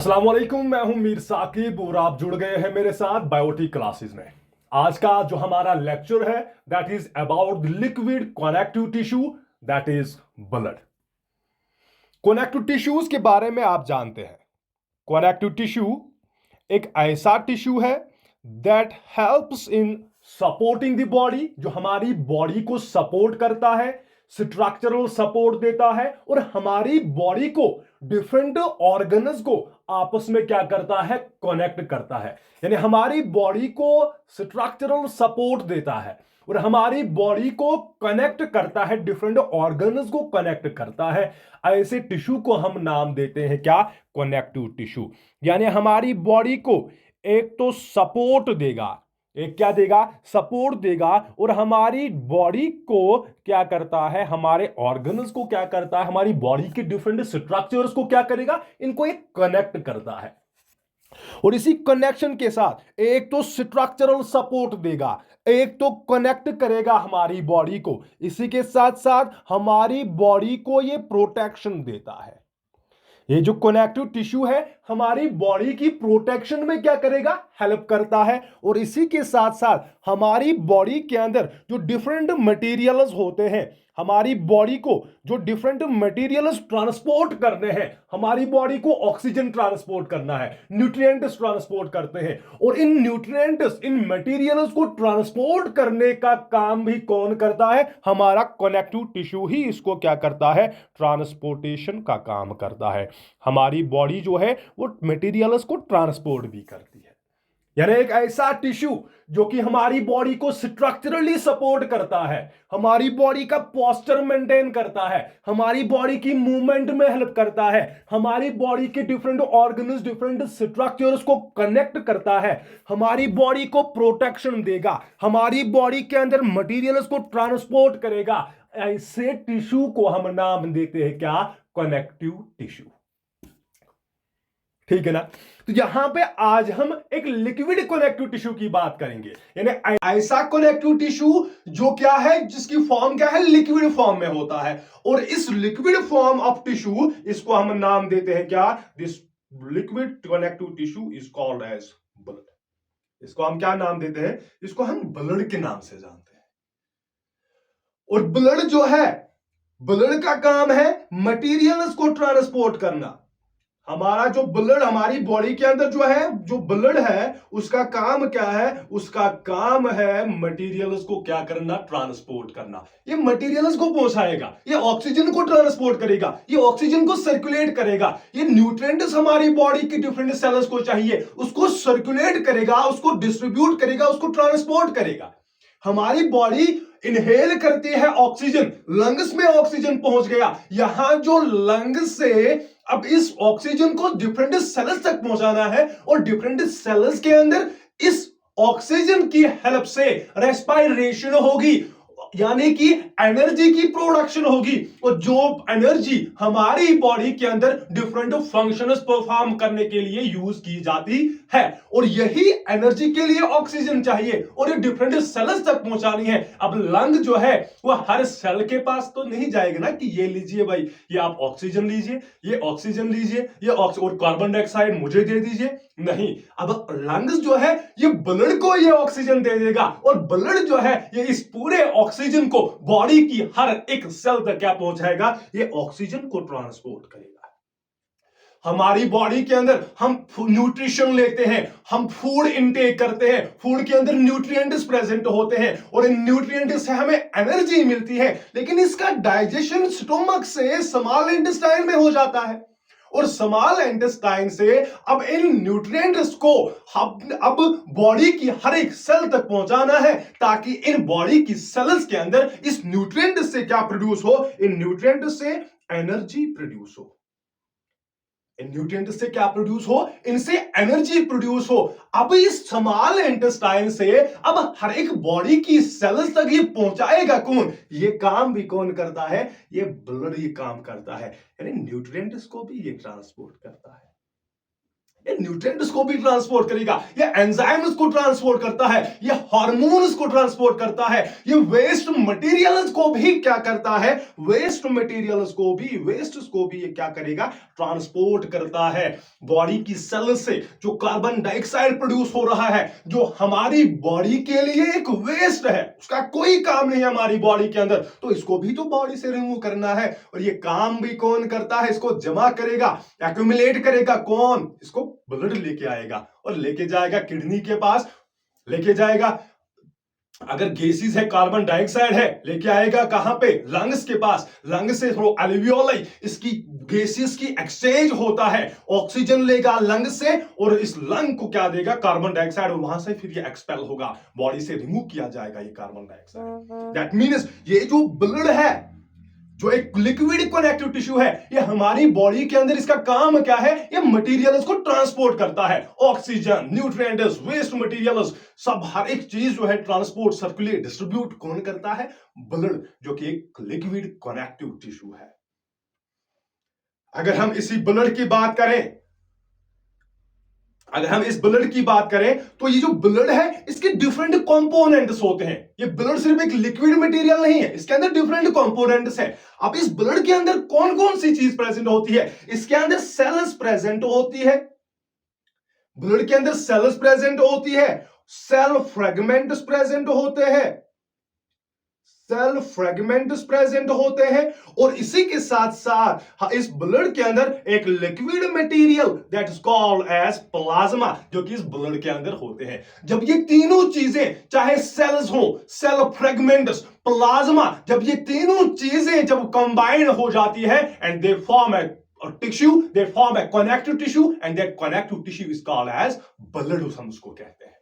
अस्सलाम वालेकुम, मैं हूं मीर साकिब और आप जुड़ गए हैं मेरे साथ बायोटिक क्लासेस में। आज का जो हमारा लेक्चर है that is about liquid connective tissue, that is blood. Connective tissues के बारे में आप जानते हैं। कनेक्टिव टिश्यू एक ऐसा टिश्यू है that helps in supporting the body, जो हमारी बॉडी को सपोर्ट करता है, स्ट्रक्चरल सपोर्ट देता है और हमारी बॉडी को डिफरेंट ऑर्गन्स को आपस में क्या करता है, कनेक्ट करता है। यानी हमारी बॉडी को स्ट्रक्चरल सपोर्ट देता है और हमारी बॉडी को कनेक्ट करता है, डिफरेंट ऑर्गन्स को कनेक्ट करता है। ऐसे टिश्यू को हम नाम देते हैं क्या, कनेक्टिव टिश्यू। यानी हमारी बॉडी को एक तो सपोर्ट देगा, एक क्या देगा, सपोर्ट देगा, और हमारी बॉडी को क्या करता है, हमारे ऑर्गन्स को क्या करता है, हमारी बॉडी के डिफरेंट स्ट्रक्चर्स को क्या करेगा, इनको एक कनेक्ट करता है। और इसी कनेक्शन के साथ एक तो स्ट्रक्चरल सपोर्ट देगा, एक तो कनेक्ट करेगा हमारी बॉडी को, इसी के साथ साथ हमारी बॉडी को ये प्रोटेक्शन देता है। ये जो कनेक्टिव टिश्यू है हमारी बॉडी की प्रोटेक्शन में क्या करेगा, हेल्प करता है। और इसी के साथ साथ हमारी बॉडी के अंदर जो डिफरेंट मटेरियल्स होते हैं, हमारी बॉडी को जो डिफरेंट मटेरियल्स ट्रांसपोर्ट करने हैं, हमारी बॉडी को ऑक्सीजन ट्रांसपोर्ट करना है, न्यूट्रिएंट्स ट्रांसपोर्ट करते हैं, और इन न्यूट्रिएंट्स, इन मटेरियल्स को ट्रांसपोर्ट करने का काम भी कौन करता है, हमारा कनेक्टिव टिश्यू ही इसको क्या करता है, ट्रांसपोर्टेशन का काम करता है। हमारी बॉडी जो है वो मटेरियल्स को ट्रांसपोर्ट भी करती है। यानी एक ऐसा टिश्यू जो कि हमारी बॉडी को स्ट्रक्चरली सपोर्ट करता है, हमारी बॉडी का पोस्चर मेंटेन करता है, हमारी बॉडी की मूवमेंट में हेल्प करता है, हमारी बॉडी के डिफरेंट ऑर्गन्स, डिफरेंट स्ट्रक्चर्स को कनेक्ट करता है, हमारी बॉडी को प्रोटेक्शन देगा, हमारी बॉडी के अंदर मटेरियल्स को ट्रांसपोर्ट करेगा। ऐसे टिश्यू को हम नाम देते हैं क्या, कनेक्टिव टिश्यू। ठीक है ना। तो यहां पे आज हम एक लिक्विड कनेक्टिव टिश्यू की बात करेंगे, यानी ऐसा कनेक्टिव टिश्यू जो क्या है, जिसकी फॉर्म क्या है, लिक्विड फॉर्म में होता है। और इस लिक्विड फॉर्म ऑफ टिश्यू, इसको हम नाम देते हैं क्या, this liquid connective tissue is called as blood. इसको हम क्या नाम देते हैं, इसको हम ब्लड के नाम से जानते हैं। और ब्लड जो है, ब्लड का काम है मटेरियल्स को ट्रांसपोर्ट करना। हमारा जो ब्लड, हमारी बॉडी के अंदर जो है, जो ब्लड है, उसका काम क्या है, उसका काम है मटेरियल्स को क्या करना, ट्रांसपोर्ट करना। ये मटेरियल्स को पहुंचाएगा, ये ऑक्सीजन को ट्रांसपोर्ट करेगा, ये ऑक्सीजन को सर्कुलेट करेगा, ये न्यूट्रिएंट्स हमारी बॉडी की डिफरेंट सेल्स को चाहिए, उसको सर्कुलेट करेगा, उसको डिस्ट्रीब्यूट करेगा, उसको ट्रांसपोर्ट करेगा। हमारी बॉडी इनहेल करती है ऑक्सीजन, लंग्स में ऑक्सीजन पहुंच गया, यहां जो लंग्स से अब इस ऑक्सीजन को डिफरेंट सेल्स तक पहुंचाना है, और डिफरेंट सेल्स के अंदर इस ऑक्सीजन की हेल्प से रेस्पिरेशन होगी, यानी कि एनर्जी की प्रोडक्शन होगी। और जो एनर्जी हमारी बॉडी के अंदर डिफरेंट फंक्शंस परफॉर्म करने के लिए यूज की जाती है, और यही एनर्जी के लिए ऑक्सीजन चाहिए और ये डिफरेंट सेल्स तक पहुंचानी है। अब लंग जो है वो हर सेल के पास तो नहीं जाएगा ना कि ये लीजिए भाई, ये आप ऑक्सीजन लीजिए, ये ऑक्सीजन लीजिए, ये और कार्बन डाइऑक्साइड मुझे दे दीजिए, नहीं। अब लंग्स जो है ये ब्लड को ये ऑक्सीजन दे देगा, और ब्लड जो है ये इस पूरे ऑक्सीजन को बॉडी की हर एक सेल तक क्या पहुंचाएगा, ये ऑक्सीजन को ट्रांसपोर्ट करेगा। हमारी बॉडी के अंदर हम न्यूट्रिशन लेते हैं, हम फूड इनटेक करते हैं, फूड के अंदर न्यूट्रिएंट्स प्रेजेंट होते हैं, और इन न्यूट्रिएंट्स से हमें एनर्जी मिलती है, लेकिन इसका डाइजेशन स्टोमक से स्मॉल इंटेस्टाइन में हो जाता है, और स्मॉल इंटेस्टाइन से अब इन न्यूट्रिएंट्स को अब बॉडी की हर एक सेल तक पहुंचाना है, ताकि इन बॉडी की सेल्स के अंदर इस न्यूट्रिएंट से क्या प्रोड्यूस हो, इन न्यूट्रिएंट से एनर्जी प्रोड्यूस हो। न्यूट्रिएंट से क्या प्रोड्यूस हो, इनसे एनर्जी प्रोड्यूस हो। अब इस स्मॉल इंटेस्टाइन से अब हर एक बॉडी की सेल्स तक ये पहुंचाएगा कौन, ये काम भी कौन करता है, ये ब्लड ये काम करता है, यानी न्यूट्रिएंट्स को भी ये ट्रांसपोर्ट करता है। ये न्यूट्रिएंट्स को भी ट्रांसपोर्ट करेगा, ये एंजाइम्स को ट्रांसपोर्ट करता है, ये हार्मोन्स को ट्रांसपोर्ट करता है, ये वेस्ट मटेरियल्स को भी क्या करता है, वेस्ट मटेरियल्स को भी, वेस्ट्स को भी ये क्या करेगा, ट्रांसपोर्ट करता है। बॉडी की सेल से जो कार्बन डाइऑक्साइड प्रोड्यूस हो रहा है, जो हमारी बॉडी के लिए एक वेस्ट है, उसका कोई काम नहीं है हमारी बॉडी के अंदर, तो इसको भी तो बॉडी से रिमूव करना है। और ये काम भी कौन करता है, इसको जमा करेगा, एक्यूमुलेट करेगा कौन, इसको ब्लड लेके आएगा और लेके जाएगा किडनी के पास, लेके जाएगा, अगर गैसेस है, कार्बन डाइऑक्साइड है, लेके आएगा कहां पे, लंग्स के पास, लंग्स से थ्रू एल्वियोलाई इसकी गैसेस की एक्सचेंज होता है, ऑक्सीजन लेगा लंग से और इस लंग को क्या देगा, कार्बन डाइऑक्साइड, और वहां से फिर ये एक्सपेल होगा, बॉडी से रिमूव किया जाएगा ये कार्बन डाइऑक्साइड। दैट मीन्स ये जो ब्लड है, जो एक लिक्विड कनेक्टिव टिश्यू है, ये हमारी बॉडी के अंदर इसका काम क्या है, ये मटेरियल्स को ट्रांसपोर्ट करता है, ऑक्सीजन, न्यूट्रिएंट्स, वेस्ट मटेरियल्स, सब हर एक चीज जो है ट्रांसपोर्ट, सर्कुलेट, डिस्ट्रीब्यूट कौन करता है, ब्लड, जो कि एक लिक्विड कनेक्टिव टिश्यू है। अगर हम इसी ब्लड की बात करें, अगर हम इस ब्लड की बात करें, तो ये जो ब्लड है इसके डिफरेंट कंपोनेंट्स होते हैं। ये ब्लड सिर्फ एक लिक्विड मटेरियल नहीं है, इसके अंदर डिफरेंट कंपोनेंट्स है। अब इस ब्लड के अंदर कौन कौन सी चीज प्रेजेंट होती है, इसके अंदर सेल्स प्रेजेंट होती है, ब्लड के अंदर सेल्स प्रेजेंट होती है, सेल फ्रेगमेंट्स प्रेजेंट होते हैं, सेल फ्रेगमेंट्स प्रेजेंट होते हैं, और इसी के साथ साथ इस ब्लड के अंदर एक liquid material that is called as plasma, जो कि इस ब्लड के अंदर होते हैं। जब ये तीनों चीजें, चाहे सेल्स हो, सेल फ्रेगमेंट्स, प्लाज्मा, जब ये तीनों चीजें जब कंबाइन हो जाती है and they form a tissue, they form a connective tissue, and that connective tissue is called as blood, हम उसको कहते हैं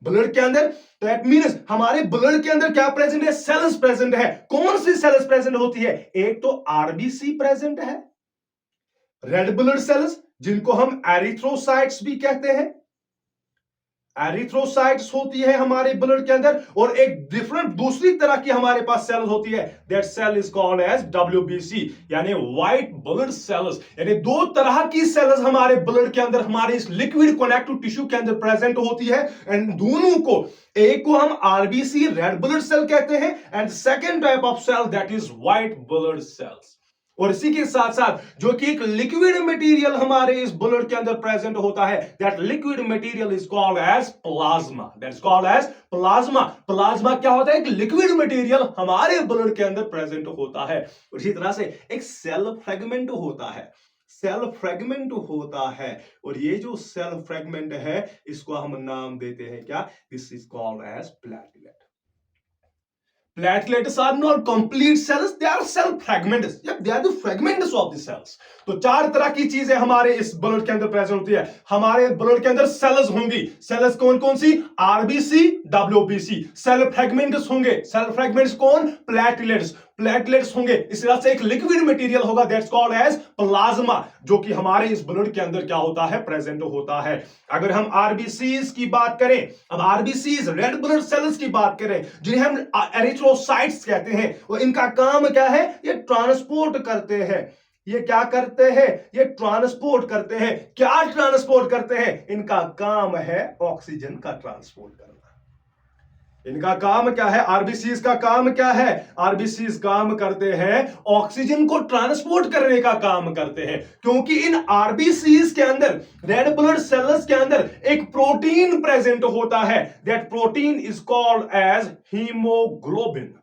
ब्लड के अंदर। दैट मीन्स हमारे ब्लड के अंदर क्या प्रेजेंट है, सेल्स प्रेजेंट है। कौन सी सेल्स प्रेजेंट होती है, एक तो आरबीसी प्रेजेंट है, रेड ब्लड सेल्स, जिनको हम एरिथ्रोसाइट्स भी कहते हैं, एरिथ्रोसाइट्स होती है हमारे ब्लड के अंदर, और एक डिफरेंट दूसरी तरह की हमारे पास सेल्स होती है, that cell is called as WBC, यानी व्हाइट ब्लड सेल्स। यानी दो तरह की सेल्स हमारे ब्लड के अंदर, हमारे इस लिक्विड कनेक्टिव टिश्यू के अंदर प्रेजेंट होती है, एंड दोनों को, एक को हम आरबीसी रेड ब्लड सेल कहते हैं, and second type of cell that is white blood cells. और इसी के साथ साथ जो कि एक लिक्विड मटेरियल हमारे इस ब्लड के अंदर प्रेजेंट होता है, that liquid material is called as plasma, that is called as plasma. Plasma क्या होता है, एक लिक्विड मटेरियल हमारे ब्लड के अंदर प्रेजेंट होता है। और इसी तरह से एक सेल फ्रेगमेंट होता है, सेल फ्रेगमेंट होता है, और ये जो सेल फ्रेगमेंट है इसको हम नाम देते हैं क्या, this is called as platelet. Platelets are not complete cells, they are cell fragments. Yeah, they are the fragments of the cells. तो चार तरह की चीजें हमारे इस ब्लड के अंदर प्रेजेंट होती है। हमारे ब्लड के अंदर सेल्स होंगी, सेल्स कौन कौन सी, आरबीसी, डब्ल्यूबीसी। सेल फ्रेगमेंट्स होंगे, सेल फ्रेगमेंट्स कौन, प्लेटलेट्स, प्लेटलेट्स होंगे। इस तरह से एक लिक्विड मटेरियल होगा दैट्स कॉल्ड एज प्लाज्मा, जो कि हमारे इस ब्लड के अंदर क्या होता है, प्रेजेंट होता है। अगर हम आरबीसीज की बात करें, अब आरबीसीज रेड ब्लड सेल्स की बात करें, जिन्हें हम एरिथ्रोसाइट्स कहते हैं, और इनका काम क्या है, ये ट्रांसपोर्ट करते हैं। ये क्या करते हैं, ये ट्रांसपोर्ट करते हैं। क्या ट्रांसपोर्ट करते हैं, इनका काम है ऑक्सीजन का ट्रांसपोर्ट करना। इनका काम क्या है, आरबीसीज का काम क्या है, आरबीसीज काम करते हैं ऑक्सीजन को ट्रांसपोर्ट करने का काम करते हैं, क्योंकि इन आरबीसीज के अंदर, रेड ब्लड सेल्स के अंदर एक प्रोटीन प्रेजेंट होता है, that protein is called as haemoglobin.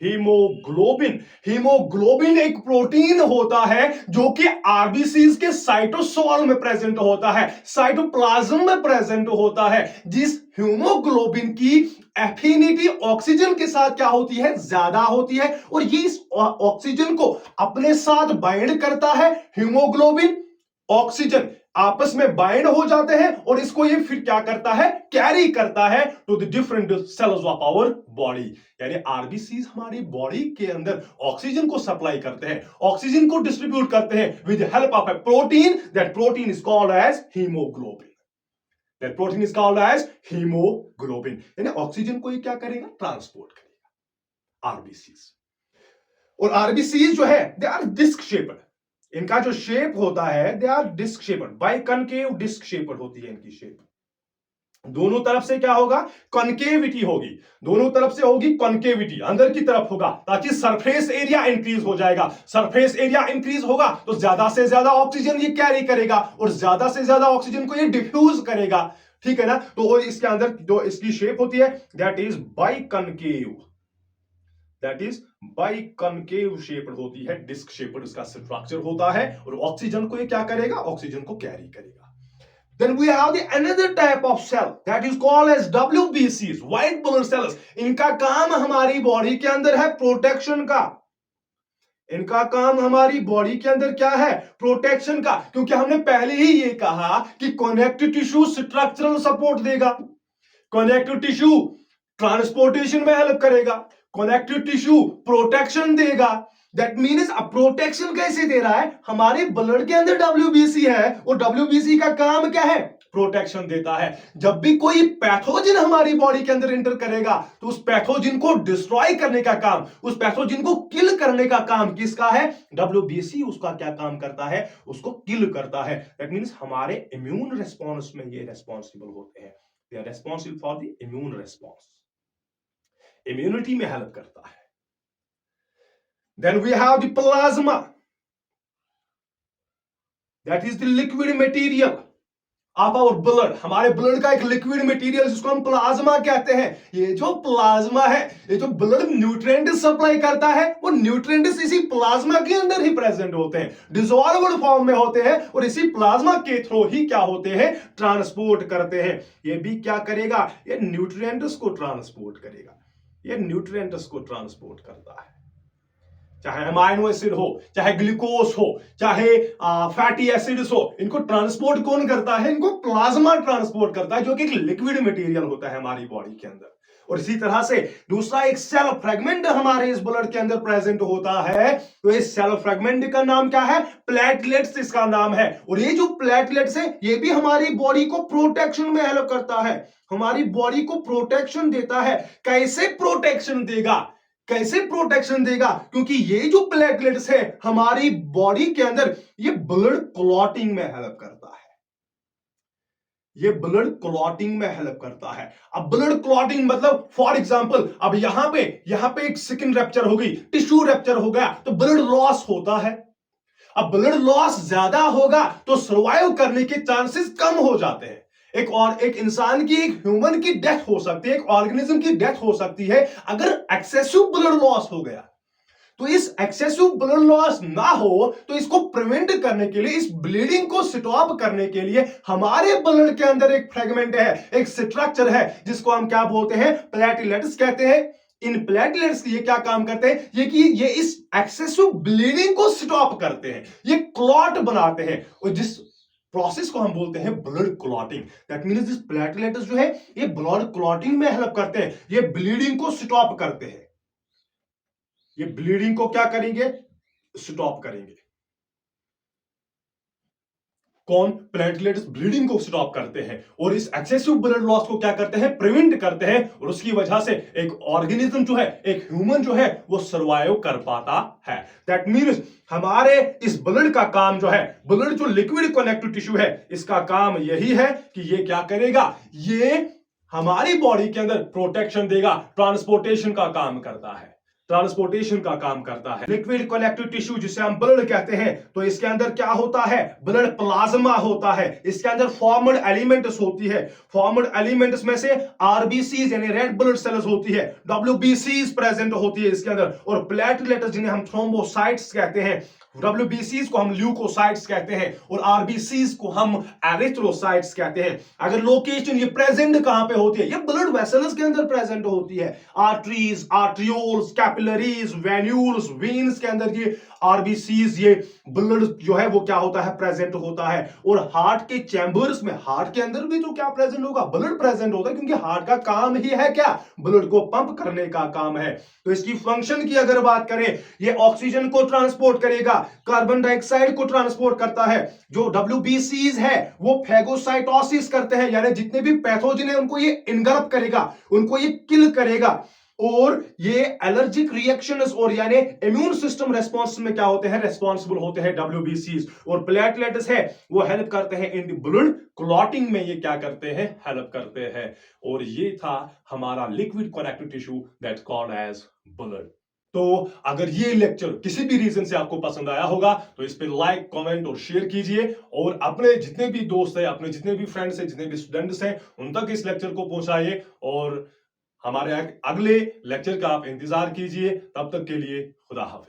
Haemoglobin, haemoglobin एक प्रोटीन होता है जो कि आरबीसीज के साइटोसोल में प्रेजेंट होता है, साइटोप्लाज्म में प्रेजेंट होता है। जिस हीमोग्लोबिन की एफिनिटी ऑक्सीजन के साथ क्या होती है, ज्यादा होती है, और ये इस ऑक्सीजन को अपने साथ बाइंड करता है। हीमोग्लोबिन ऑक्सीजन आपस में बाइंड हो जाते हैं, और इसको ये फिर क्या करता है, कैरी करता है to the different cells of our body. यानी आरबीसीज हमारी बॉडी के अंदर ऑक्सीजन को सप्लाई करते हैं, ऑक्सीजन को डिस्ट्रीब्यूट करते हैं with help of a protein, that protein is called as haemoglobin. That protein is called as haemoglobin. यानी ऑक्सीजन को ये क्या करेगा, ट्रांसपोर्ट करेगा आरबीसीज। और आरबीसीज जो है दे आर डिस्क शेप्ड, इनका जो शेप होता है they are disc shaped, biconcave disc shaped होती है इनकी शेप। दोनों तरफ से क्या होगा, कॉन्केविटी होगी, दोनों तरफ से होगी कॉन्केविटी, अंदर की तरफ होगा, ताकि सरफेस एरिया इंक्रीज हो जाएगा। सरफेस एरिया इंक्रीज होगा तो ज्यादा से ज्यादा ऑक्सीजन ये कैरी करेगा और ज्यादा से ज्यादा ऑक्सीजन को ये डिफ्यूज करेगा, ठीक है ना। तो इसके अंदर जो इसकी शेप होती है that is biconcave, that is biconcave shaped होती है, डिस्क शेप्ड इसका स्ट्रक्चर होता है और ऑक्सीजन को ये क्या करेगा, ऑक्सीजन को कैरी करेगा। Then we have the another type of cell that is called as WBCs, white blood cells. इनका काम हमारी बॉडी के अंदर है प्रोटेक्शन का, इनका काम हमारी बॉडी के अंदर क्या है, प्रोटेक्शन का, क्योंकि हमने पहले ही ये कहा कि कनेक्टिव टिश्यू स्ट्रक्चरल सपोर्ट देगा, कनेक्टिव टिश्यू ट्रांसपोर्टेशन में हेल्प करेगा, कनेक्टिव टिश्यू प्रोटेक्शन देगा। दैट मीन्स अब प्रोटेक्शन कैसे दे रहा है, हमारे ब्लड के अंदर डब्ल्यूबीसी है और डब्ल्यूबीसी का काम क्या है, प्रोटेक्शन देता है। जब भी कोई पैथोजन हमारी बॉडी के अंदर एंटर करेगा तो उस पैथोजन को डिस्ट्रॉय करने का काम, उस पैथोजन को किल करने का काम किसका है, डब्ल्यूबीसी उसका क्या काम करता है, उसको किल करता है। दैट मीन्स हमारे इम्यून रिस्पॉन्स में ये रेस्पॉन्सिबल होते हैं, they are responsible for the immune response, immunity में हेल्प करता है। Then we have the plasma, that is the liquid material of our blood, हमारे ब्लड का एक लिक्विड मटेरियल जिसको हम प्लाज्मा कहते हैं। ये जो प्लाज्मा है, ये जो ब्लड न्यूट्रिएंट सप्लाई करता है, वो न्यूट्रिएंट इसी प्लाज्मा के अंदर ही प्रेजेंट होते हैं, डिसॉल्व्ड फॉर्म में होते हैं और इसी प्लाज्मा के थ्रू ही क्या होते हैं, ट्रांसपोर्ट करते हैं। ये भी क्या करेगा, ये न्यूट्रिएंट्स को ट्रांसपोर्ट करेगा, ये न्यूट्रिएंट्स को ट्रांसपोर्ट करता है। चाहे अमाइनो एसिड हो, चाहे ग्लूकोज हो, चाहे फैटी एसिड्स हो, इनको ट्रांसपोर्ट कौन करता है, इनको प्लाज्मा ट्रांसपोर्ट करता है, जो कि एक लिक्विड मटेरियल होता है हमारी बॉडी के अंदर। और इसी तरह से दूसरा एक सेल फ्रेगमेंट हमारे इस ब्लड के अंदर प्रेजेंट होता है, तो इस सेल फ्रेगमेंट का नाम क्या है, प्लेटलेट्स इसका नाम है। और ये जो प्लेटलेट्स है ये भी हमारी बॉडी को प्रोटेक्शन में हेल्प करता है, हमारी बॉडी को प्रोटेक्शन देता है। कैसे प्रोटेक्शन देगा, कैसे प्रोटेक्शन देगा, क्योंकि ये जो प्लेटलेट्स है हमारी बॉडी के अंदर ये ब्लड क्लॉटिंग में हेल्प करता है, ये ब्लड क्लॉटिंग में हेल्प करता है। अब ब्लड क्लॉटिंग मतलब फॉर एग्जांपल अब यहां पे एक स्किन रैप्चर हो गई, टिश्यू रैप्चर हो गया तो ब्लड लॉस होता है। अब ब्लड लॉस ज्यादा होगा तो सर्वाइव करने के चांसेस कम हो जाते हैं। एक इंसान की, एक ह्यूमन की डेथ हो सकती है, एक ऑर्गेनिज्म की डेथ हो सकती है अगर एक्सेसिव ब्लड लॉस हो गया। तो इस एक्सेसिव ब्लड लॉस ना हो तो इसको प्रिवेंट करने के लिए, इस ब्लीडिंग को स्टॉप करने के लिए हमारे ब्लड के अंदर एक फ्रेगमेंट है, एक स्ट्रक्चर है जिसको हम क्या बोलते हैं, प्लेटलेट्स कहते हैं। इन प्लेटलेट्स ये क्या काम करते हैं, ये कि ये इस एक्सेसिव ब्लीडिंग को स्टॉप करते हैं, ये क्लॉट बनाते हैं, और जिस प्रोसेस को हम बोलते हैं blood clotting. That means this platelets जो है ये ब्लड क्लॉटिंग में हेल्प करते हैं, ये ब्लीडिंग को स्टॉप करते हैं, ये ब्लीडिंग को क्या करेंगे, स्टॉप करेंगे। कौन, प्लेटलेट्स ब्लीडिंग को स्टॉप करते हैं और इस एक्सेसिव ब्लड लॉस को क्या करते हैं, प्रिवेंट करते हैं, और उसकी वजह से एक ऑर्गेनिज्म जो है, एक ह्यूमन जो है वो सर्वाइव कर पाता है। दैट मींस हमारे इस ब्लड का काम जो है, ब्लड जो लिक्विड कनेक्टिव टिश्यू है, इसका काम यही है कि ये क्या करेगा, ये हमारी बॉडी के अंदर प्रोटेक्शन देगा, ट्रांसपोर्टेशन का काम करता है, ट्रांसपोर्टेशन का काम करता है। लिक्विड कनेक्टिव टिश्यू जिसे हम ब्लड कहते हैं, तो इसके अंदर क्या होता है, ब्लड प्लाज्मा होता है, इसके अंदर फॉर्मड एलिमेंट्स होती है, फॉर्मड एलिमेंट्स में से आरबीसीज यानी रेड ब्लड सेल्स होती है, डब्ल्यूबीसीज प्रेजेंट होती है इसके अंदर, और प्लेटलेट्स जिन्हें हम थ्रोम्बोसाइट्स कहते हैं, डब्ल्यूबीसीज को हम ल्यूकोसाइट्स कहते हैं और आरबीसीज को हम एरिथ्रोसाइट्स कहते हैं। अगर लोकेशन ये प्रेजेंट कहां पे होती है, ये ब्लड वेसल्स के अंदर प्रेजेंट होती है, arteries, arterioles, capillaries, venules, veins के अंदर ये आरबीसीज, ये ब्लड जो है वो क्या होता है, प्रेजेंट होता है। और हार्ट के चैम्बर्स में, हार्ट के अंदर भी तो क्या प्रेजेंट होगा, ब्लड प्रेजेंट होता है, क्योंकि हार्ट का काम ही है क्या, ब्लड को पंप करने का काम है। तो इसकी फंक्शन की अगर बात करें, ये ऑक्सीजन को ट्रांसपोर्ट करेगा, कार्बन डाइऑक्साइड को ट्रांसपोर्ट करता है, जो डब्ल्यूबीसीज है वो फैगोसाइटोसिस करते हैं, यानी जितने भी पैथोजन है उनको ये इनगल्प करेगा, उनको ये किल करेगा। और ये एलर्जिक रिएक्शंस और यानी इम्यून सिस्टम रेस्पॉन्स में क्या होते हैं, रेस्पॉन्सिबल होते हैं WBCs। और प्लेटलेट्स है वो हेल्प करते हैं इन द ब्लड क्लॉटिंग में, ये क्या करते हैं, हेल्प करते हैं। और ये था हमारा liquid connective tissue that's called as blood. तो अगर ये लेक्चर किसी भी रीजन से आपको पसंद आया होगा तो इस पे लाइक, कमेंट और शेयर कीजिए, और अपने जितने भी दोस्त हैं, अपने जितने भी फ्रेंड्स हैं, जितने भी स्टूडेंट्स हैं, उन तक इस लेक्चर को पहुंचाइए। और हमारे अगले लेक्चर का आप इंतजार कीजिए। तब तक के लिए खुदा हाफिज।